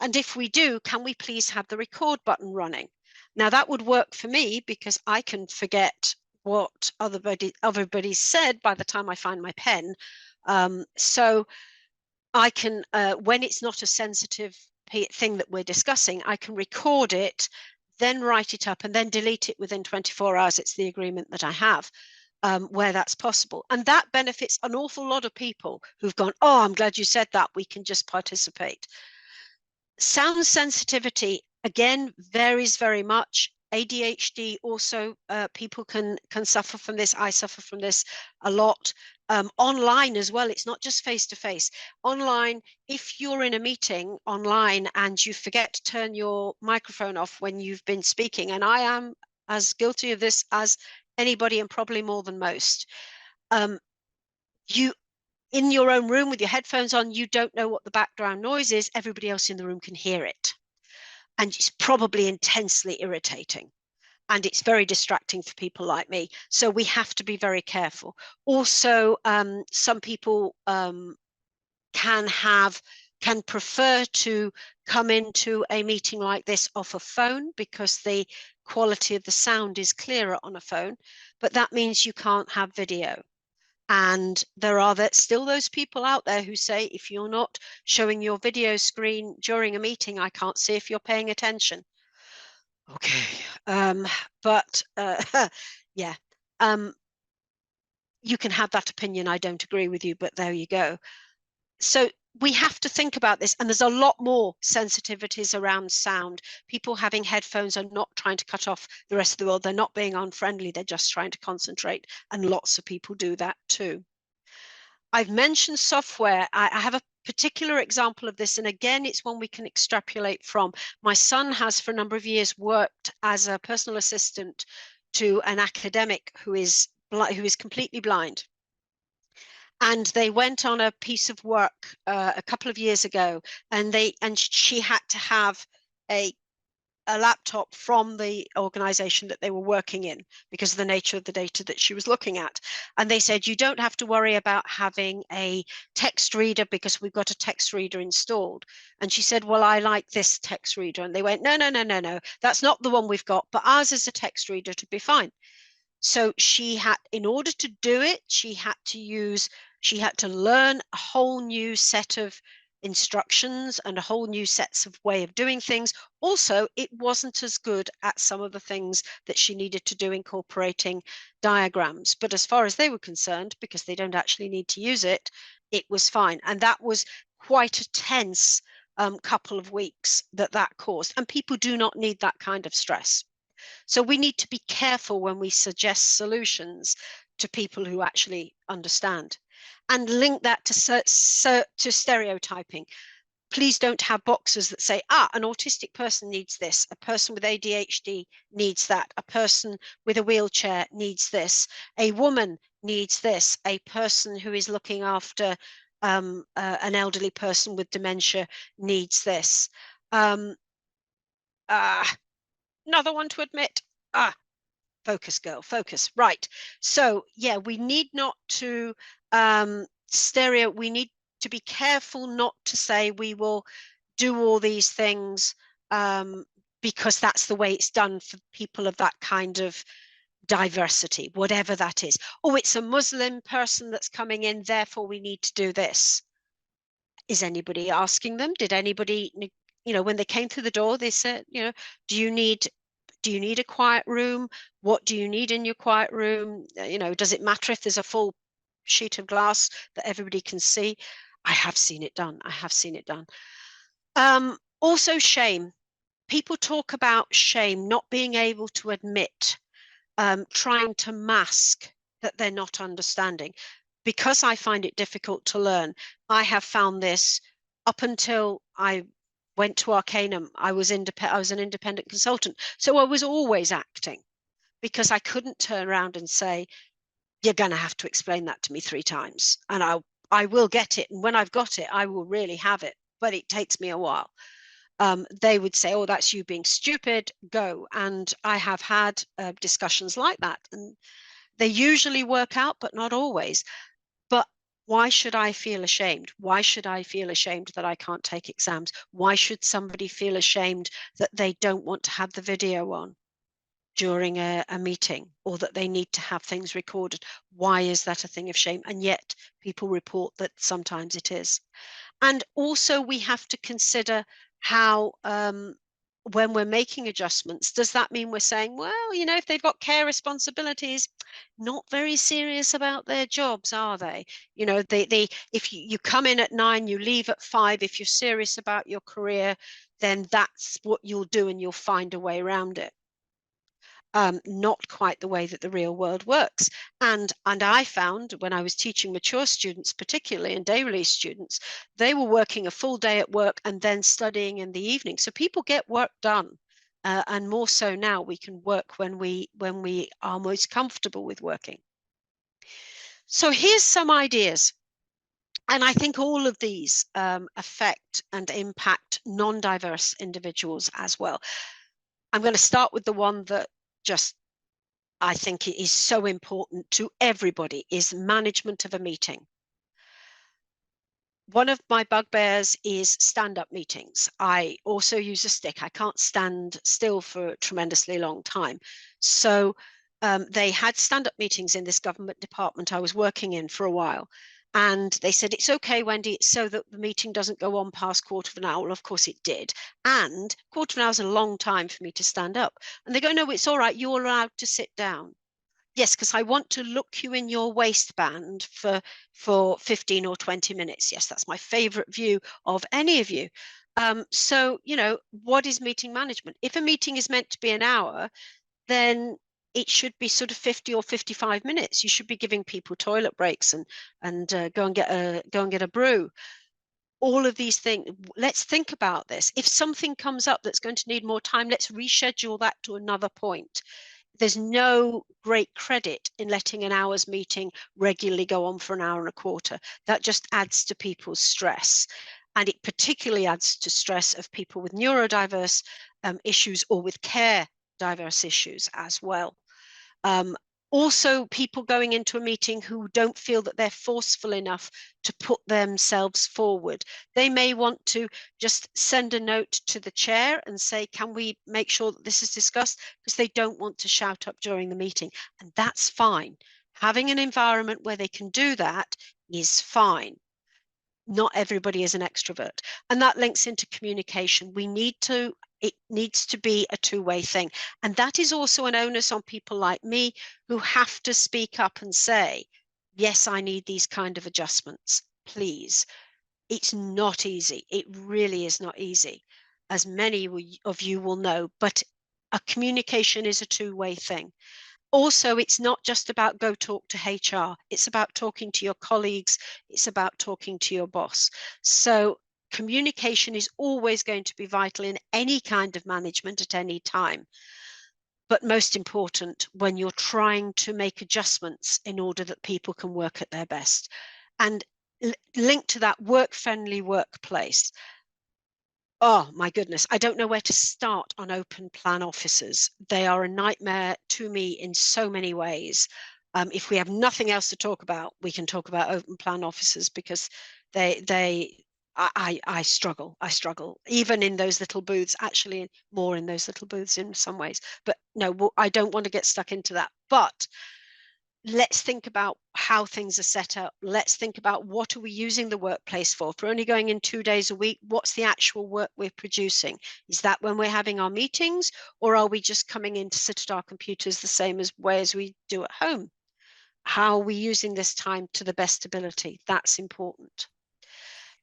And if we do, can we please have the record button running? Now that would work for me because I can forget what everybody said by the time I find my pen. So I can, when it's not a sensitive thing that we're discussing, I can record it, then write it up and then delete it within 24 hours. It's the agreement that I have. Where that's possible. And that benefits an awful lot of people who've gone, oh, I'm glad you said that, we can just participate. Sound sensitivity, again, varies very much. ADHD also, people can suffer from this. I suffer from this a lot. Online as well, it's not just face-to-face. Online, if you're in a meeting online and you forget to turn your microphone off when you've been speaking, and I am as guilty of this as anybody and probably more than most, you in your own room with your headphones on, you don't know what the background noise is. Everybody else in the room can hear it, and it's probably intensely irritating, and it's very distracting for people like me. So we have to be very careful. Also, some people can prefer to come into a meeting like this off a phone because the quality of the sound is clearer on a phone, but that means you can't have video. And there are still those people out there who say, if you're not showing your video screen during a meeting, I can't see if you're paying attention. Okay, but yeah, you can have that opinion. I don't agree with you, but there you go. So we have to think about this, and there's a lot more sensitivities around sound. People having headphones are not trying to cut off the rest of the world. They're not being unfriendly. They're just trying to concentrate, and lots of people do that too. I've mentioned software. I have a particular example of this, and again, it's one we can extrapolate from. My son has for a number of years worked as a personal assistant to an academic who is completely blind. And they went on a piece of work a couple of years ago, and she had to have a laptop from the organization that they were working in because of the nature of the data that she was looking at. And they said, you don't have to worry about having a text reader because we've got a text reader installed. And she said, well, I like this text reader. And they went, no, that's not the one we've got, but ours is a text reader to be fine. So she had, in order to do it, she had to learn a whole new set of instructions and a whole new sets of way of doing things. Also, it wasn't as good at some of the things that she needed to do, incorporating diagrams. But as far as they were concerned, because they don't actually need to use it, it was fine. And that was quite a tense couple of weeks that caused. And people do not need that kind of stress. So we need to be careful when we suggest solutions to people who actually understand, and link that to stereotyping. Please don't have boxes that say, an autistic person needs this, a person with ADHD needs that, a person with a wheelchair needs this, a woman needs this, a person who is looking after an elderly person with dementia needs this. Another one to admit. Focus, girl, focus. Right. So yeah, we need not to we need to be careful not to say we will do all these things because that's the way it's done for people of that kind of diversity, whatever that is. Oh, it's a Muslim person that's coming in, therefore we need to do this. Is anybody asking them? Did anybody, when they came through the door, they said, do you need a quiet room? What do you need in your quiet room? Does it matter if there's a full sheet of glass that everybody can see? I have seen it done. Also shame. People talk about shame, not being able to admit, trying to mask that they're not understanding. Because I find it difficult to learn, I have found this up until I went to Arcanum. I was an independent consultant. So I was always acting because I couldn't turn around and say, you're going to have to explain that to me 3 times. And I will get it. And when I've got it, I will really have it. But it takes me a while. They would say, oh, that's you being stupid, go. And I have had discussions like that. And they usually work out, but not always. But why should I feel ashamed? Why should I feel ashamed that I can't take exams? Why should somebody feel ashamed that they don't want to have the video on during a meeting, or that they need to have things recorded? Why is that a thing of shame? And yet people report that sometimes it is. And also we have to consider how when we're making adjustments, does that mean we're saying, well, if they've got care responsibilities, not very serious about their jobs, are they? If you come in at 9, you leave at 5, if you're serious about your career, then that's what you'll do and you'll find a way around it. Not quite the way that the real world works. And I found when I was teaching mature students, particularly, and day release students, they were working a full day at work and then studying in the evening. So people get work done. And more so now, we can work when we are most comfortable with working. So here's some ideas. And I think all of these affect and impact non-diverse individuals as well. I'm going to start with the one that I think it is so important to everybody, is management of a meeting. One of my bugbears is stand-up meetings. I also use a stick. I can't stand still for a tremendously long time. So they had stand-up meetings in this government department I was working in for a while. And they said, it's okay, Wendy, it's so that the meeting doesn't go on past 1/4 of an hour. Well, of course it did. And 1/4 of an hour is a long time for me to stand up. And they go, no, it's all right. You're allowed to sit down. Yes, because I want to look you in your waistband for 15 or 20 minutes. Yes, that's my favorite view of any of you. So, what is meeting management? If a meeting is meant to be an hour, then it should be sort of 50 or 55 minutes. You should be giving people toilet breaks and go and get a brew. All of these things, let's think about this. If something comes up that's going to need more time, let's reschedule that to another point. There's no great credit in letting an hour's meeting regularly go on for an hour and a quarter. That just adds to people's stress. And it particularly adds to stress of people with neurodiverse issues or with care diverse issues as well. Also, people going into a meeting who don't feel that they're forceful enough to put themselves forward. They may want to just send a note to the chair and say, can we make sure that this is discussed? Because they don't want to shout up during the meeting. And that's fine. Having an environment where they can do that is fine. Not everybody is an extrovert. And that links into communication. It needs to be a two-way thing. And that is also an onus on people like me who have to speak up and say, yes, I need these kind of adjustments. please. It's not easy. It really is not easy, as many of you will know, but a communication is a two-way thing. Also, it's not just about go talk to HR. It's about talking to your colleagues. It's about talking to your boss. So communication is always going to be vital in any kind of management at any time. But most important, when you're trying to make adjustments in order that people can work at their best. And linked to that, work-friendly workplace. Oh my goodness, I don't know where to start on open plan offices. They are a nightmare to me in so many ways. If we have nothing else to talk about, we can talk about open plan offices, because I struggle. I struggle even in those little booths, actually more in those little booths in some ways. But no, I don't want to get stuck into that. But let's think about how things are set up. Let's think about what are we using the workplace for. If we're only going in 2 days a week, what's the actual work we're producing? Is that when we're having our meetings, or are we just coming in to sit at our computers the same way as we do at home? How are we using this time to the best ability? That's important.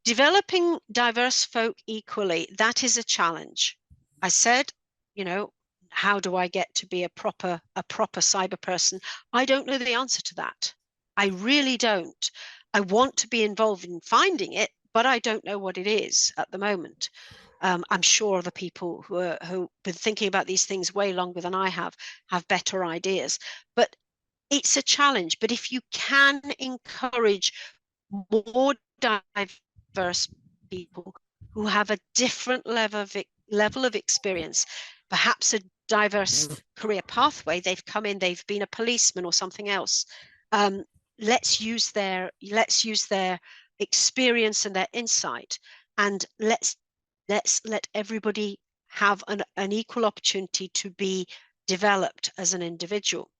Developing diverse folk equally, that is a challenge. I said, you know, how do I get to be a proper cyber person? I don't know the answer to that. I really don't. I want to be involved in finding it, but I don't know what it is at the moment. I'm sure the people who've been thinking about these things way longer than I have better ideas. But it's a challenge. But if you can encourage more diverse people who have a different level of experience, perhaps a diverse career pathway. They've come in, they've been a policeman or something else. Let's use their experience and their insight, and let's let everybody have an equal opportunity to be developed as an individual.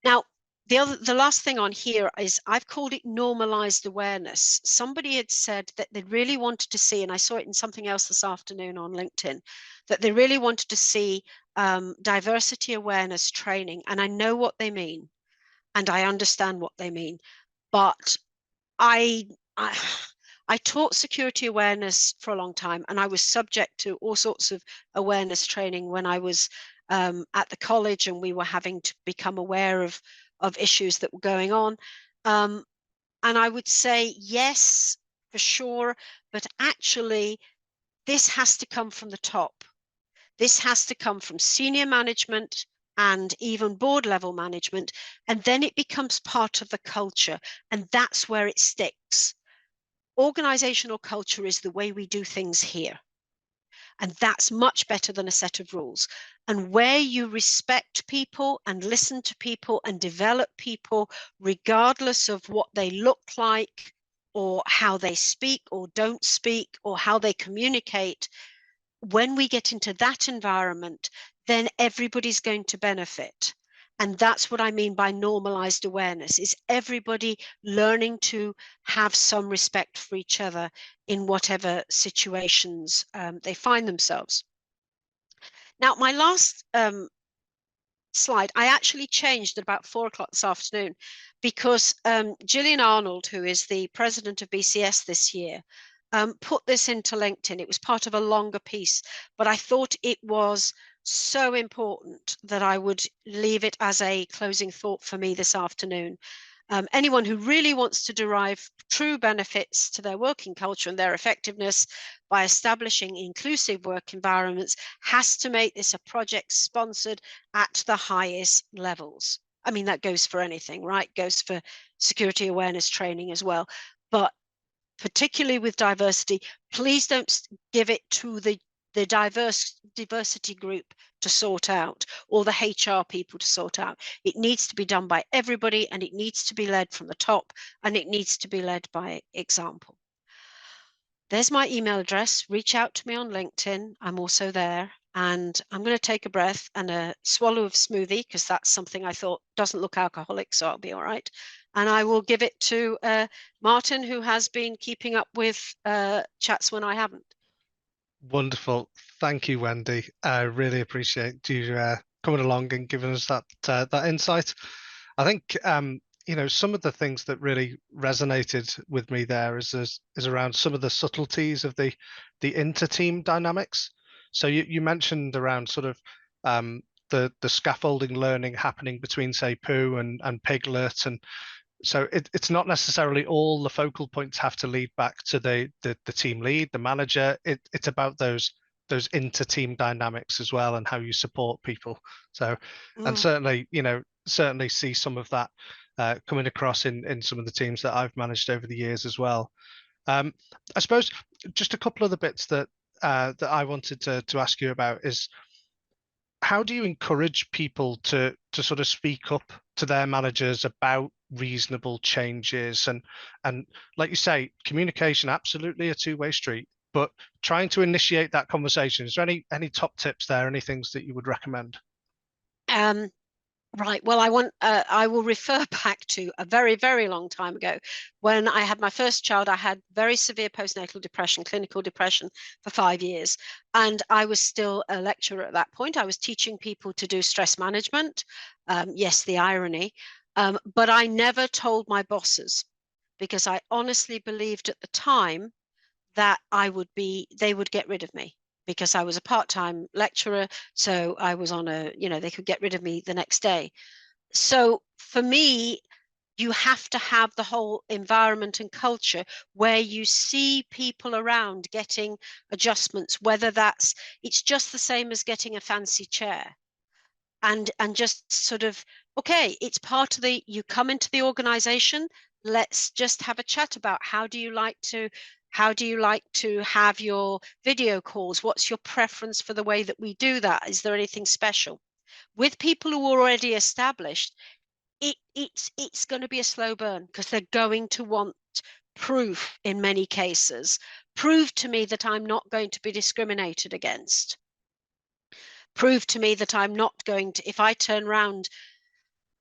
Now, the last thing on here is I've called it normalized awareness. Somebody had said that they really wanted to see, and I saw it in something else this afternoon on LinkedIn, that they really wanted to see diversity awareness training. And I know what they mean, and I understand what they mean, but I taught security awareness for a long time, and I was subject to all sorts of awareness training when I was at the college, and we were having to become aware of issues that were going on. And I would say, yes, for sure, but actually, this has to come from the top. This has to come from senior management and even board level management, and then it becomes part of the culture, and that's where it sticks. Organizational culture is the way we do things here. And that's much better than a set of rules. And where you respect people and listen to people and develop people, regardless of what they look like or how they speak or don't speak or how they communicate, when we get into that environment, then everybody's going to benefit. And that's what I mean by normalized awareness, is everybody learning to have some respect for each other in whatever situations they find themselves. Now, my last slide, I actually changed at about 4 o'clock this afternoon, because Gillian Arnold, who is the president of BCS this year, put this into LinkedIn. It was part of a longer piece, but I thought it was so important that I would leave it as a closing thought for me this afternoon. Anyone who really wants to derive true benefits to their working culture and their effectiveness by establishing inclusive work environments has to make this a project sponsored at the highest levels. I mean, that goes for anything, right? Goes for security awareness training as well. But particularly with diversity, please don't give it to the diversity group to sort out, or the HR people to sort out. It needs to be done by everybody, and it needs to be led from the top, and it needs to be led by example. There's my email address. Reach out to me on LinkedIn. I'm also there. And I'm going to take a breath and a swallow of smoothie, because that's something I thought doesn't look alcoholic, so I'll be all right. And I will give it to Martin, who has been keeping up with chats when I haven't. Wonderful. Thank you, Wendy. I really appreciate you coming along and giving us that insight. I think some of the things that really resonated with me there is around some of the subtleties of the inter-team dynamics. So you mentioned around sort of the scaffolding learning happening between, say, Pooh and Piglet, and so it's not necessarily all the focal points have to lead back to the team lead, the manager. It's about those inter-team dynamics as well, and how you support people. So, and certainly, certainly see some of that coming across in some of the teams that I've managed over the years as well. I suppose just a couple of the bits that I wanted to ask you about is, how do you encourage people to sort of speak up to their managers about reasonable changes? And like you say, communication, absolutely a two-way street, but trying to initiate that conversation. Is there any top tips there, any things that you would recommend? Right. Well, I will refer back to a very, very long time ago. When I had my first child, I had very severe postnatal depression, clinical depression for 5 years. And I was still a lecturer at that point. I was teaching people to do stress management. Yes, the irony. But I never told my bosses, because I honestly believed at the time that they would get rid of me, because I was a part-time lecturer. So I was on they could get rid of me the next day. So for me, you have to have the whole environment and culture where you see people around getting adjustments, whether it's just the same as getting a fancy chair. And just sort of, okay, it's part of you come into the organization, let's just have a chat about how do you like to have your video calls? What's your preference for the way that we do that? Is there anything special? With people who are already established, it's going to be a slow burn, because they're going to want proof in many cases. Prove to me that I'm not going to be discriminated against. Prove to me that I'm not going to, if I turn around,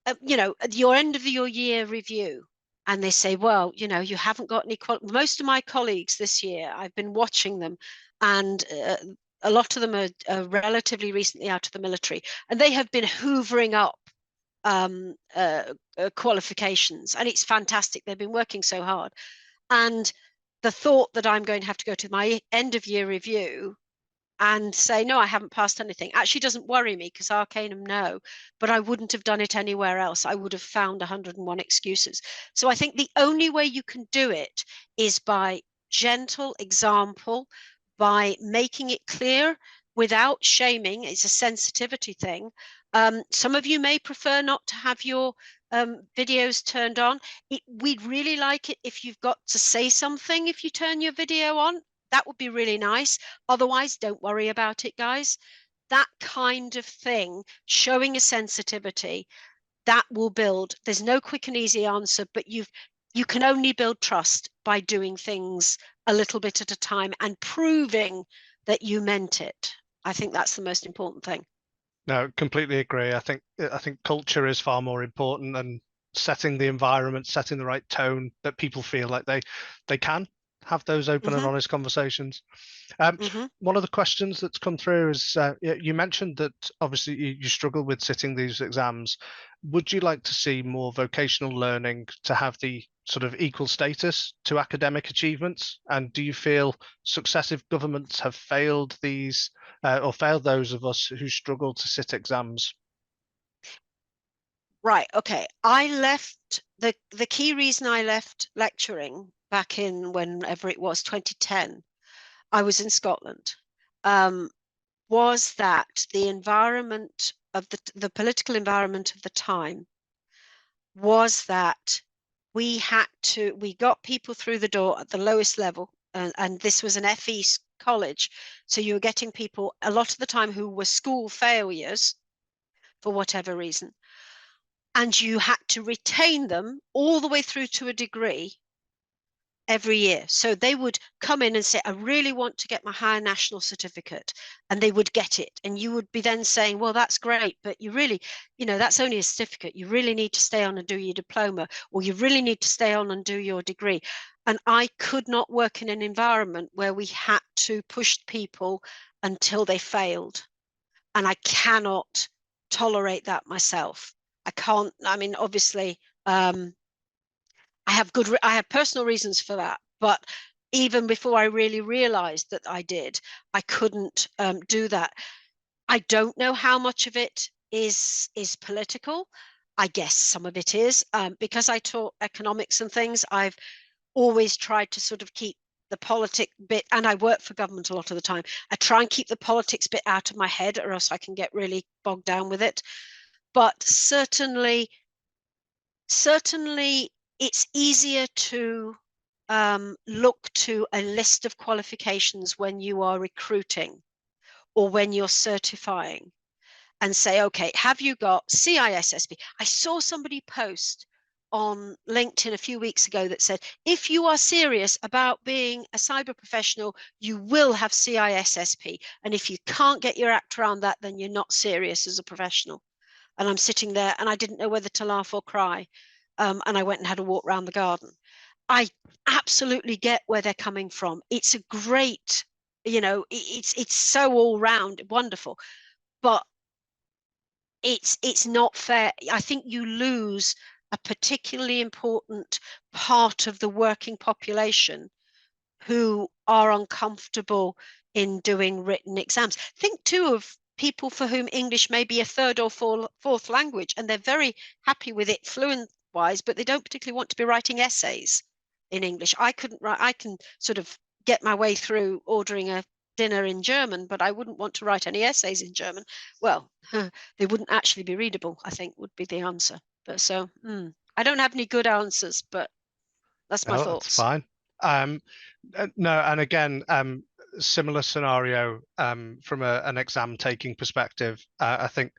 at your end of your year review, and they say, well, you haven't got any most of my colleagues this year, I've been watching them, and a lot of them are relatively recently out of the military, and they have been hoovering up qualifications, and it's fantastic. They've been working so hard, and the thought that I'm going to have to go to my end of year review and say, no, I haven't passed anything, actually doesn't worry me, because Arcanum know, but I wouldn't have done it anywhere else. I would have found 101 excuses. So I think the only way you can do it is by gentle example, by making it clear without shaming. It's a sensitivity thing. Some of you may prefer not to have your videos turned on. We'd really like it if you've got to say something if you turn your video on. That would be really nice. Otherwise, don't worry about it, guys. That kind of thing, showing a sensitivity, that will build. There's no quick and easy answer, but you can only build trust by doing things a little bit at a time and proving that you meant it. I think that's the most important thing. No, completely agree. I think culture is far more important, and setting the environment, setting the right tone that people feel like they can have those open and honest conversations. One of the questions that's come through is, you mentioned that obviously you struggle with sitting these exams. Would you like to see more vocational learning to have the sort of equal status to academic achievements? And do you feel successive governments have failed these or failed those of us who struggle to sit exams? Right. Okay. I left the key reason I left lecturing back in whenever it was 2010, I was in Scotland, was that the environment of the political environment of the time was that we got people through the door at the lowest level, and this was an FE college, so you were getting people a lot of the time who were school failures for whatever reason, and you had to retain them all the way through to a degree every year. So they would come in and say, I really want to get my higher national certificate, and they would get it. And you would be then saying, well, that's great, but you really, that's only a certificate. You really need to stay on and do your diploma, or you really need to stay on and do your degree. And I could not work in an environment where we had to push people until they failed. And I cannot tolerate that myself. I can't, obviously I have personal reasons for that, but even before I really realized that I did, I couldn't do that. I don't know how much of it is political. I guess some of it is, because I taught economics and things. I've always tried to sort of keep the politic bit, and I work for government a lot of the time. I try and keep the politics bit out of my head, or else I can get really bogged down with it. But certainly it's easier to look to a list of qualifications when you are recruiting or when you're certifying and say, okay, have you got CISSP? I saw somebody post on LinkedIn a few weeks ago that said, if you are serious about being a cyber professional, you will have CISSP. And if you can't get your act around that, then you're not serious as a professional. And I'm sitting there and I didn't know whether to laugh or cry. And I went and had a walk around the garden. I absolutely get where they're coming from. It's a great, it's so all round wonderful, but it's not fair. I think you lose a particularly important part of the working population who are uncomfortable in doing written exams. Think too of people for whom English may be a third or fourth language, and they're very happy with it fluent wise, but they don't particularly want to be writing essays in English. I couldn't write. I can sort of get my way through ordering a dinner in German, but I wouldn't want to write any essays in German. Well, they wouldn't actually be readable, I think would be the answer. But so I don't have any good answers, but that's my thoughts. That's fine. No, and again, similar scenario from an exam taking perspective. I think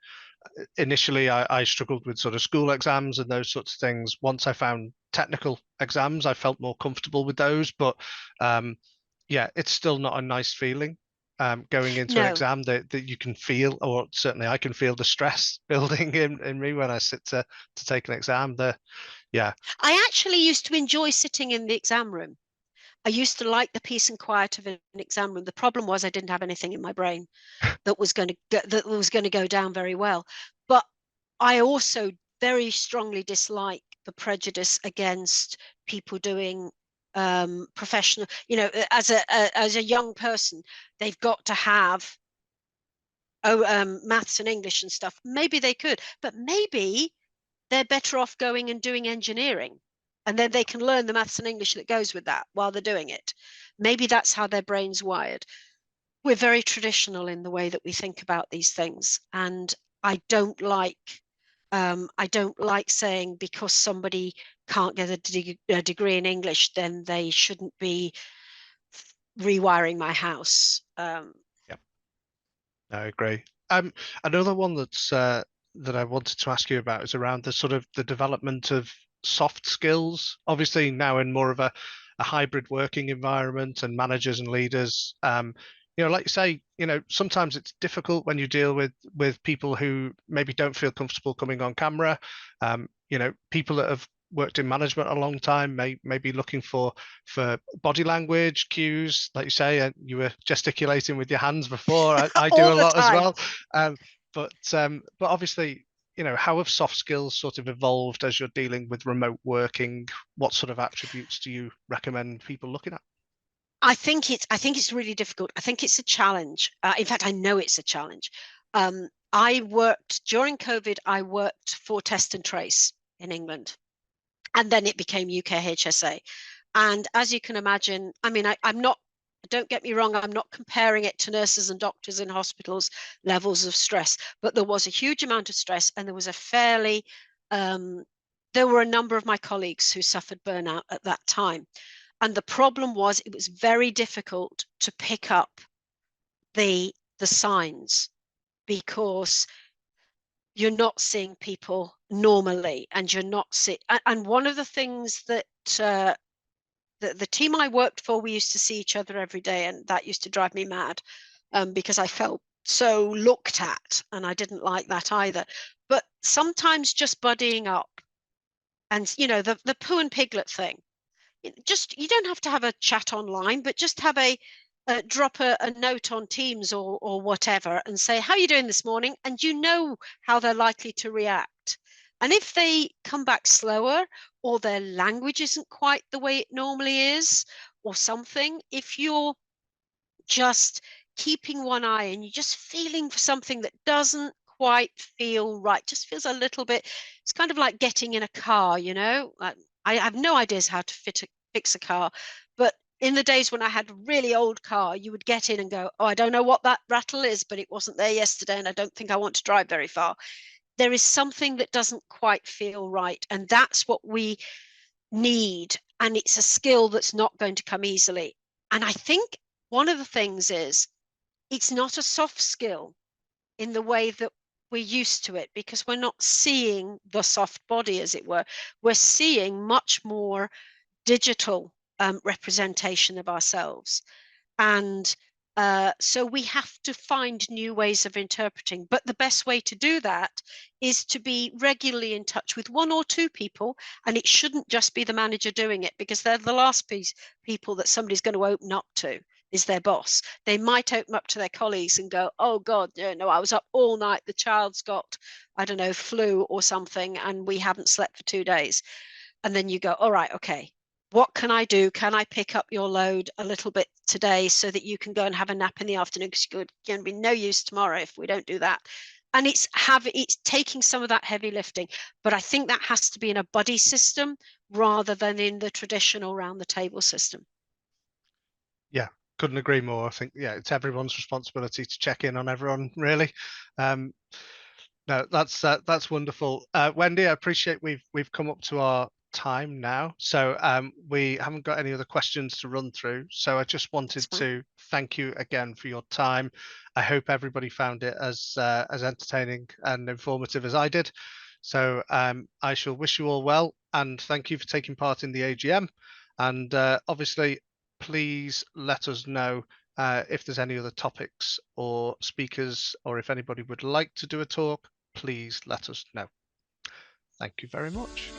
initially I struggled with sort of school exams and those sorts of things. Once I found technical exams, I felt more comfortable with those. But yeah, it's still not a nice feeling going into an exam that you can feel, or certainly I can feel the stress building in me when I sit to take an exam. I actually used to enjoy sitting in the exam room. I used to like the peace and quiet of an exam room. The problem was I didn't have anything in my brain that was going to go down very well. But I also very strongly dislike the prejudice against people doing professional. As a young person, they've got to have maths and English and stuff. Maybe they could, but maybe they're better off going and doing engineering, and then they can learn the maths and English that goes with that while they're doing it. Maybe that's how their brain's wired. We're very traditional in the way that we think about these things, and I don't like saying because somebody can't get a degree in English, then they shouldn't be rewiring my house. Yeah, I agree. Another one that's that I wanted to ask you about is around the sort of the development of soft skills. Obviously now in more of a hybrid working environment, and managers and leaders, like you say, sometimes it's difficult when you deal with people who maybe don't feel comfortable coming on camera. People that have worked in management a long time may be looking for body language cues, like you say, and you were gesticulating with your hands before. I do a lot as well. But obviously, how have soft skills sort of evolved as you're dealing with remote working? What sort of attributes do you recommend people looking at? I think it's really difficult. I think it's a challenge. In fact, I know it's a challenge. I worked during COVID. I worked for Test and Trace in England, and then it became UKHSA. And as you can imagine, I mean, I'm not. Don't get me wrong. I'm not comparing it to nurses and doctors in hospitals levels of stress, but there was a huge amount of stress, and there was a fairly. There were a number of my colleagues who suffered burnout at that time. And the problem was it was very difficult to pick up the signs, because you're not seeing people normally, and you're not seeing. And one of the things that the team I worked for, we used to see each other every day, and that used to drive me mad, because I felt so looked at, and I didn't like that either. But sometimes just buddying up, and the Pooh and Piglet thing. You don't have to have a chat online, but just have drop a note on Teams or whatever, and say, how are you doing this morning? And how they're likely to react. And if they come back slower, or their language isn't quite the way it normally is, or something, if you're just keeping one eye and you're just feeling for something that doesn't quite feel right, just feels a little bit, it's kind of like getting in a car, you know. I have no ideas how to fix a car, but in the days when I had a really old car, you would get in and go, oh, I don't know what that rattle is, but it wasn't there yesterday and I don't think I want to drive very far. There is something that doesn't quite feel right, and that's what we need, and it's a skill that's not going to come easily. And I think one of the things is it's not a soft skill in the way that we're used to it, because we're not seeing the soft body, as it were. We're seeing much more digital representation of ourselves. And so we have to find new ways of interpreting. But the best way to do that is to be regularly in touch with one or two people. And it shouldn't just be the manager doing it, because they're the last people that somebody's going to open up to, is their boss. They might open up to their colleagues and go, oh God, no, I was up all night. The child's got, I don't know, flu or something, and we haven't slept for 2 days. And then you go, all right, okay, what can I do? Can I pick up your load a little bit today so that you can go and have a nap in the afternoon, because you're going to be no use tomorrow if we don't do that. And it's taking some of that heavy lifting, but I think that has to be in a buddy system rather than in the traditional round the table system. Yeah, couldn't agree more. I think, yeah, it's everyone's responsibility to check in on everyone, really. No, that's wonderful. Wendy, I appreciate we've come up to our time now, so we haven't got any other questions to run through. So I just wanted to thank you again for your time. I hope everybody found it as entertaining and informative as I did. So I shall wish you all well, and thank you for taking part in the AGM. And obviously, please let us know if there's any other topics or speakers, or if anybody would like to do a talk, please let us know. Thank you very much.